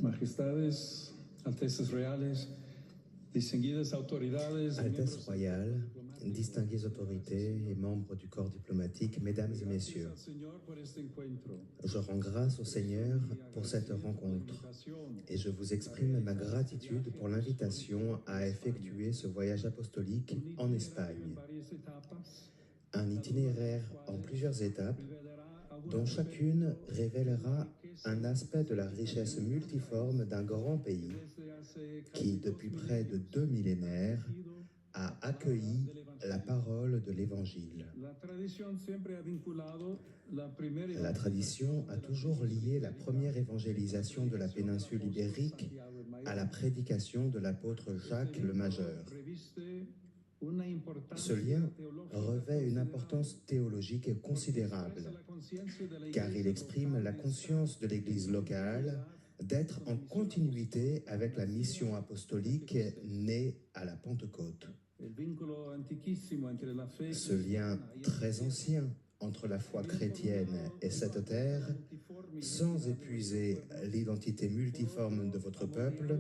Majestades, Altesses Reales, distinguidas autoridades, Altesse royale, distinguées autorités et membres du corps diplomatique, mesdames et messieurs, je rends grâce au Seigneur pour cette rencontre et je vous exprime ma gratitude pour l'invitation à effectuer ce voyage apostolique en Espagne. Un itinéraire en plusieurs étapes dont chacune révélera un aspect de la richesse multiforme d'un grand pays qui, depuis près de 2 millénaires, a accueilli la parole de l'Évangile. La tradition a toujours lié la première évangélisation de la péninsule ibérique à la prédication de l'apôtre Jacques le Majeur. Ce lien revêt une importance théologique considérable, car il exprime la conscience de l'Église locale d'être en continuité avec la mission apostolique née à la Pentecôte. Ce lien très ancien entre la foi chrétienne et cette terre, sans épuiser l'identité multiforme de votre peuple,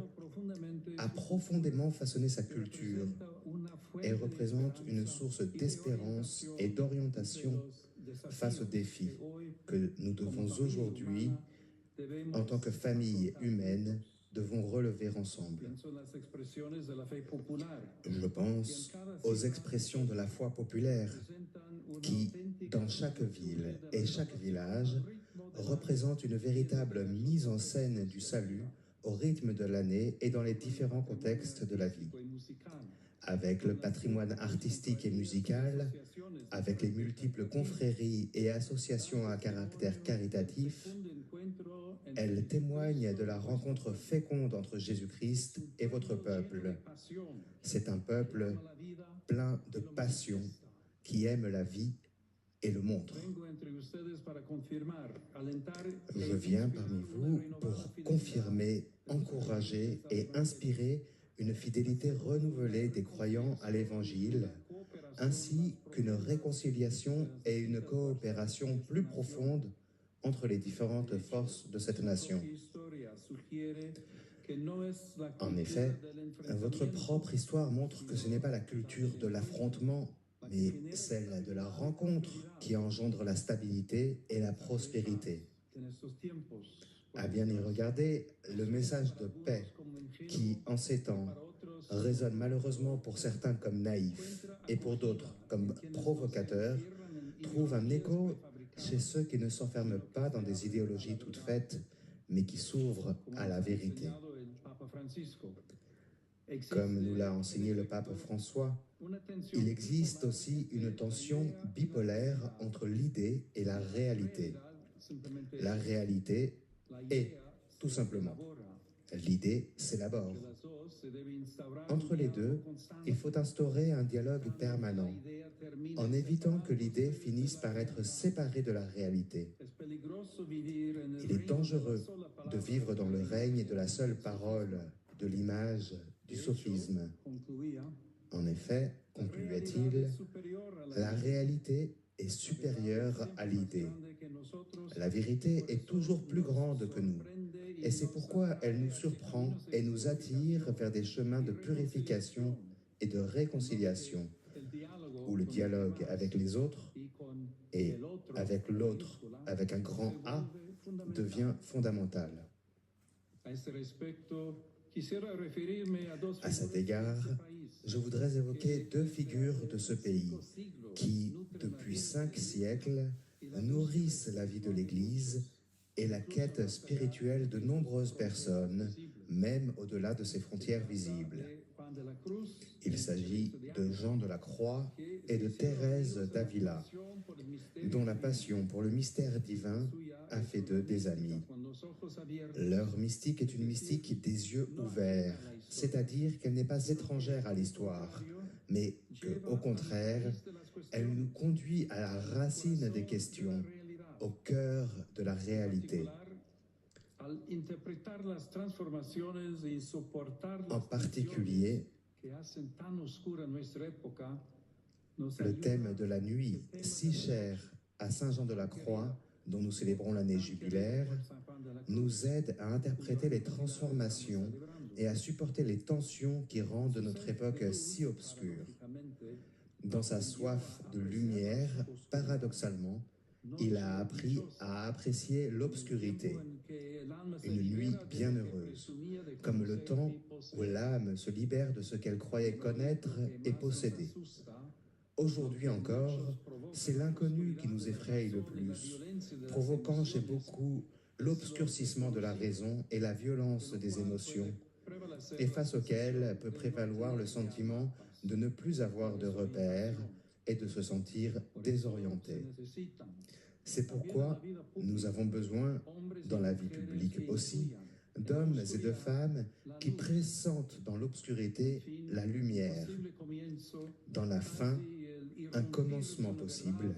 a profondément façonné sa culture et représente une source d'espérance et d'orientation face aux défis que nous devons aujourd'hui, en tant que famille humaine, devons relever ensemble. Je pense aux expressions de la foi populaire qui, dans chaque ville et chaque village, représentent une véritable mise en scène du salut au rythme de l'année et dans les différents contextes de la vie. Avec le patrimoine artistique et musical, avec les multiples confréries et associations à caractère caritatif, elle témoigne de la rencontre féconde entre Jésus-Christ et votre peuple. C'est un peuple plein de passion qui aime la vie et le montre. Je viens parmi vous pour confirmer, encourager et inspirer une fidélité renouvelée des croyants à l'Évangile, ainsi qu'une réconciliation et une coopération plus profonde entre les différentes forces de cette nation. En effet, votre propre histoire montre que ce n'est pas la culture de l'affrontement, mais celle de la rencontre qui engendre la stabilité et la prospérité. À bien y regarder, le message de paix qui, en ces temps, résonne malheureusement pour certains comme naïf et pour d'autres comme provocateur, trouve un écho chez ceux qui ne s'enferment pas dans des idéologies toutes faites, mais qui s'ouvrent à la vérité. Comme nous l'a enseigné le pape François, il existe aussi une tension bipolaire entre l'idée et la réalité. La réalité est, tout simplement, l'idée s'élabore. Entre les deux, il faut instaurer un dialogue permanent, en évitant que l'idée finisse par être séparée de la réalité. Il est dangereux de vivre dans le règne de la seule parole, de l'image, du sophisme. En effet, concluait-il, la réalité est supérieure à l'idée. La vérité est toujours plus grande que nous, et c'est pourquoi elle nous surprend et nous attire vers des chemins de purification et de réconciliation, où le dialogue avec les autres et avec l'autre, avec un grand A, devient fondamental. À cet égard, je voudrais évoquer deux figures de ce pays qui, depuis 5 siècles, nourrissent la vie de l'Église et la quête spirituelle de nombreuses personnes, même au-delà de ses frontières visibles. Il s'agit de Jean de la Croix et de Thérèse d'Avila, dont la passion pour le mystère divin a fait d'eux des amis. Leur mystique est une mystique des yeux ouverts, c'est-à-dire qu'elle n'est pas étrangère à l'histoire, mais qu'au contraire, elle nous conduit à la racine des questions, au cœur de la réalité. En particulier, le thème de la nuit, si cher à Saint Jean de la Croix, dont nous célébrons l'année jubilaire, nous aide à interpréter les transformations et à supporter les tensions qui rendent notre époque si obscure. Dans sa soif de lumière, paradoxalement, il a appris à apprécier l'obscurité, une nuit bienheureuse, comme le temps où l'âme se libère de ce qu'elle croyait connaître et posséder. Aujourd'hui encore, c'est l'inconnu qui nous effraie le plus, provoquant chez beaucoup l'obscurcissement de la raison et la violence des émotions, et face auquel peut prévaloir le sentiment de ne plus avoir de repères et de se sentir désorienté. C'est pourquoi nous avons besoin, dans la vie publique aussi, d'hommes et de femmes qui pressentent dans l'obscurité la lumière, dans la fin, un commencement possible,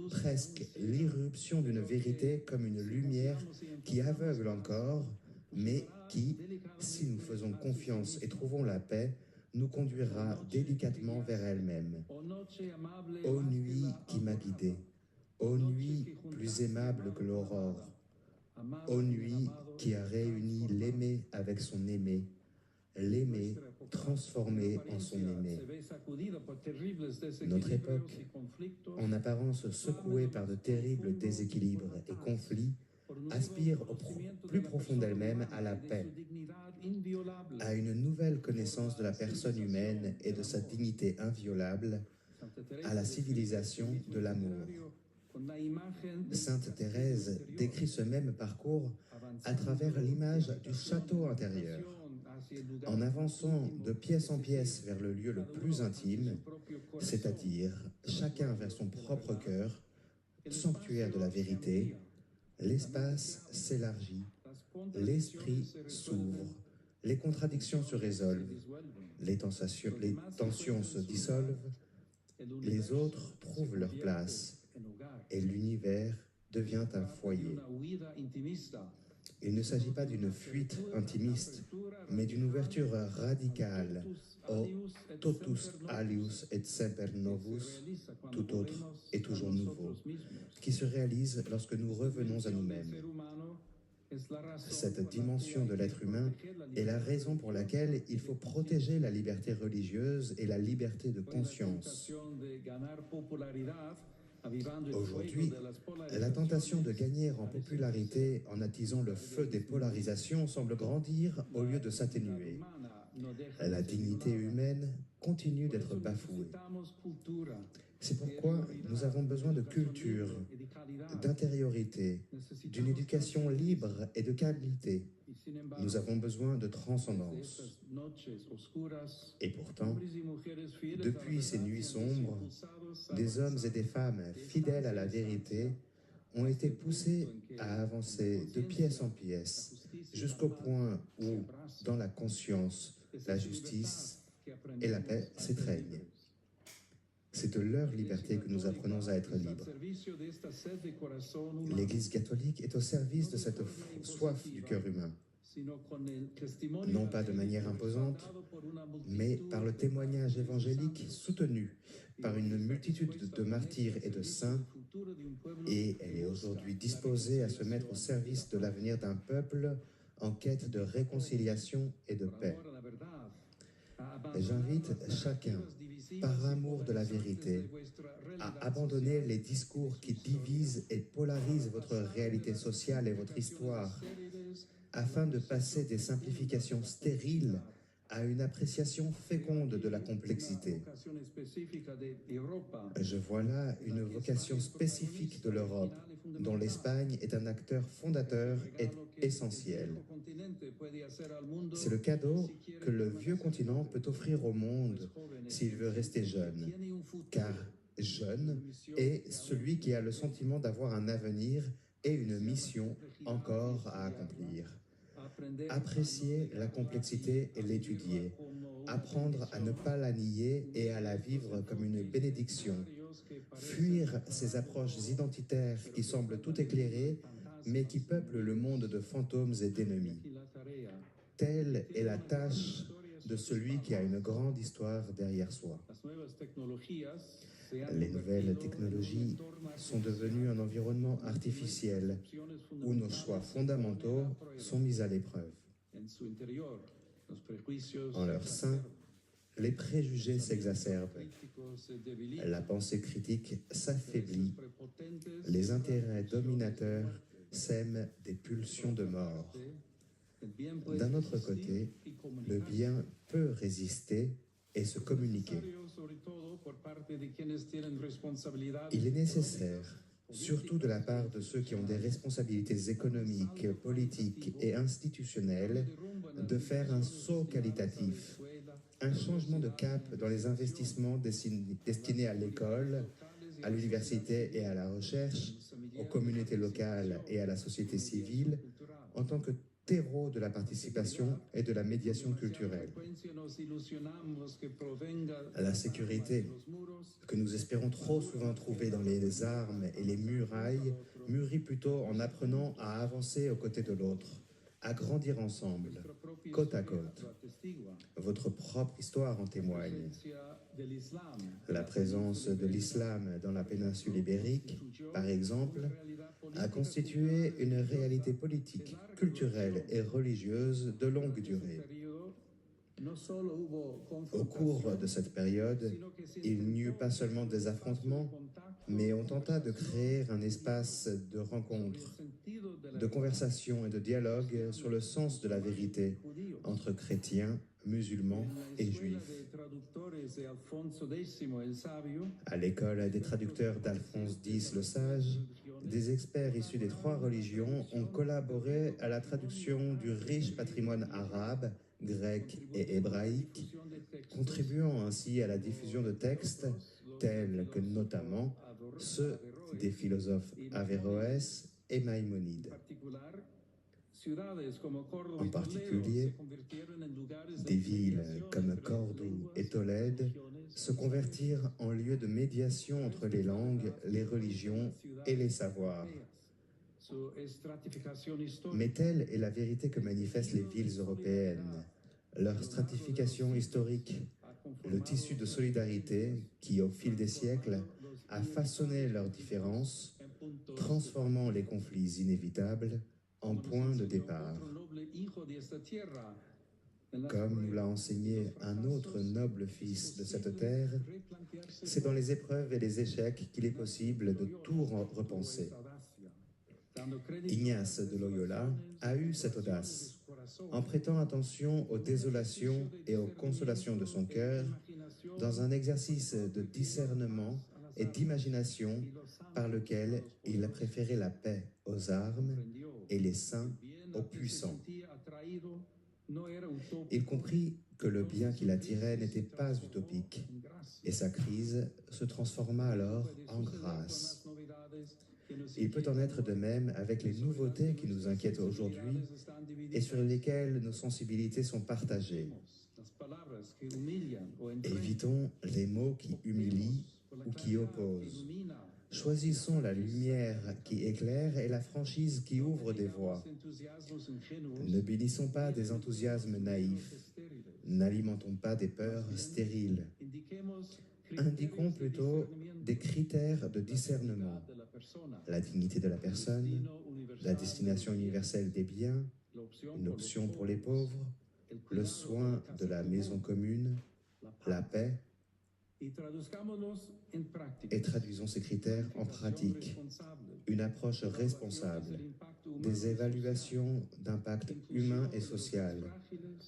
presque l'irruption d'une vérité comme une lumière qui aveugle encore, mais qui, si nous faisons confiance et trouvons la paix, nous conduira délicatement vers elle-même. Ô nuit qui m'a guidé, ô nuit plus aimable que l'aurore, ô nuit qui a réuni l'aimé avec son aimé, l'aimé transformé en son aimé. Notre époque, en apparence secouée par de terribles déséquilibres et conflits, aspire plus profond d'elle-même à la paix, à une nouvelle connaissance de la personne humaine et de sa dignité inviolable, à la civilisation de l'amour. Sainte Thérèse décrit ce même parcours à travers l'image du château intérieur. En avançant de pièce en pièce vers le lieu le plus intime, c'est-à-dire chacun vers son propre cœur, sanctuaire de la vérité, l'espace s'élargit, l'esprit s'ouvre, les contradictions se résolvent, les tensions se dissolvent, les autres trouvent leur place et l'univers devient un foyer. Il ne s'agit pas d'une fuite intimiste, mais d'une ouverture radicale au totus alius et semper novus, tout autre et toujours nouveau, qui se réalise lorsque nous revenons à nous-mêmes. Cette dimension de l'être humain est la raison pour laquelle il faut protéger la liberté religieuse et la liberté de conscience. Aujourd'hui, la tentation de gagner en popularité en attisant le feu des polarisations semble grandir au lieu de s'atténuer. La dignité humaine continue d'être bafouée. C'est pourquoi nous avons besoin de culture, d'intériorité, d'une éducation libre et de qualité. Nous avons besoin de transcendance. Et pourtant, depuis ces nuits sombres, des hommes et des femmes fidèles à la vérité ont été poussés à avancer de pièce en pièce, jusqu'au point où, dans la conscience, la justice et la paix s'étreignent. C'est de leur liberté que nous apprenons à être libres. L'Église catholique est au service de cette soif du cœur humain, non pas de manière imposante, mais par le témoignage évangélique soutenu par une multitude de martyrs et de saints, et elle est aujourd'hui disposée à se mettre au service de l'avenir d'un peuple en quête de réconciliation et de paix. J'invite chacun, par amour de la vérité, à abandonner les discours qui divisent et polarisent votre réalité sociale et votre histoire, afin de passer des simplifications stériles à une appréciation féconde de la complexité. Je vois là une vocation spécifique de l'Europe, dont l'Espagne est un acteur fondateur et essentiel. C'est le cadeau que le vieux continent peut offrir au monde s'il veut rester jeune, car jeune est celui qui a le sentiment d'avoir un avenir et une mission encore à accomplir. Apprécier la complexité et l'étudier, apprendre à ne pas la nier et à la vivre comme une bénédiction, fuir ces approches identitaires qui semblent tout éclairer, mais qui peuplent le monde de fantômes et d'ennemis. Telle est la tâche de celui qui a une grande histoire derrière soi. Les nouvelles technologies sont devenues un environnement artificiel où nos choix fondamentaux sont mis à l'épreuve. En leur sein, les préjugés s'exacerbent, la pensée critique s'affaiblit, les intérêts dominateurs sèment des pulsions de mort. D'un autre côté, le bien peut résister et se communiquer. Il est nécessaire, surtout de la part de ceux qui ont des responsabilités économiques, politiques et institutionnelles, de faire un saut qualitatif, un changement de cap dans les investissements destinés à l'école, à l'université et à la recherche, aux communautés locales et à la société civile, en tant que terreau de la participation et de la médiation culturelle. La sécurité, que nous espérons trop souvent trouver dans les armes et les murailles, mûrit plutôt en apprenant à avancer aux côtés de l'autre, à grandir ensemble, côte à côte. Votre propre histoire en témoigne. La présence de l'islam dans la péninsule ibérique, par exemple, a constitué une réalité politique, culturelle et religieuse de longue durée. Au cours de cette période, il n'y eut pas seulement des affrontements, mais on tenta de créer un espace de rencontre, de conversation et de dialogue sur le sens de la vérité entre chrétiens, musulmans et juifs. À l'école des traducteurs d'Alphonse X le Sage, des experts issus des trois religions ont collaboré à la traduction du riche patrimoine arabe, grec et hébraïque, contribuant ainsi à la diffusion de textes tels que notamment ceux des philosophes Averroès et Maïmonide. En particulier, des villes comme Cordoue et Tolède se convertirent en lieu de médiation entre les langues, les religions et les savoirs. Mais telle est la vérité que manifestent les villes européennes. Leur stratification historique, le tissu de solidarité qui, au fil des siècles, a façonné leurs différences, transformant les conflits inévitables en point de départ. Comme nous l'a enseigné un autre noble fils de cette terre, c'est dans les épreuves et les échecs qu'il est possible de tout repenser. Ignace de Loyola a eu cette audace. En prêtant attention aux désolations et aux consolations de son cœur, dans un exercice de discernement et d'imagination par lequel il a préféré la paix aux armes et les saints aux puissants. Il comprit que le bien qu'il attirait n'était pas utopique, et sa crise se transforma alors en grâce. Il peut en être de même avec les nouveautés qui nous inquiètent aujourd'hui et sur lesquelles nos sensibilités sont partagées. Évitons les mots qui humilient ou qui opposent. Choisissons la lumière qui éclaire et la franchise qui ouvre des voies. Ne bénissons pas des enthousiasmes naïfs. N'alimentons pas des peurs stériles. Indiquons plutôt des critères de discernement. La dignité de la personne, la destination universelle des biens, une option pour les pauvres, le soin de la maison commune, la paix, et traduisons ces critères en pratique, une approche responsable, des évaluations d'impact humain et social,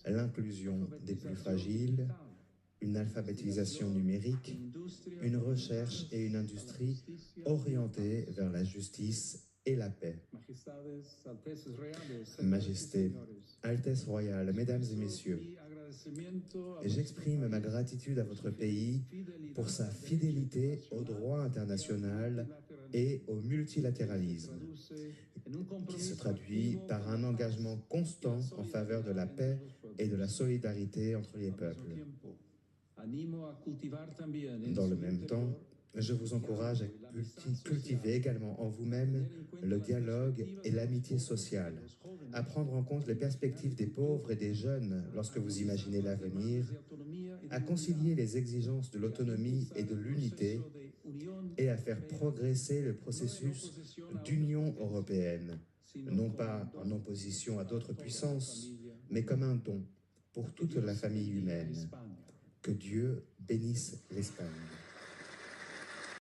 l'inclusion des plus fragiles, une alphabétisation numérique, une recherche et une industrie orientées vers la justice et la paix. Majesté, Altesse royale, Mesdames et Messieurs, j'exprime ma gratitude à votre pays pour sa fidélité au droit international et au multilatéralisme, qui se traduit par un engagement constant en faveur de la paix et de la solidarité entre les peuples. Dans le même temps, je vous encourage à cultiver également en vous-même le dialogue et l'amitié sociale, à prendre en compte les perspectives des pauvres et des jeunes lorsque vous imaginez l'avenir, à concilier les exigences de l'autonomie et de l'unité et à faire progresser le processus d'Union européenne, non pas en opposition à d'autres puissances, mais comme un don pour toute la famille humaine. Que Dieu bénisse l'Espagne.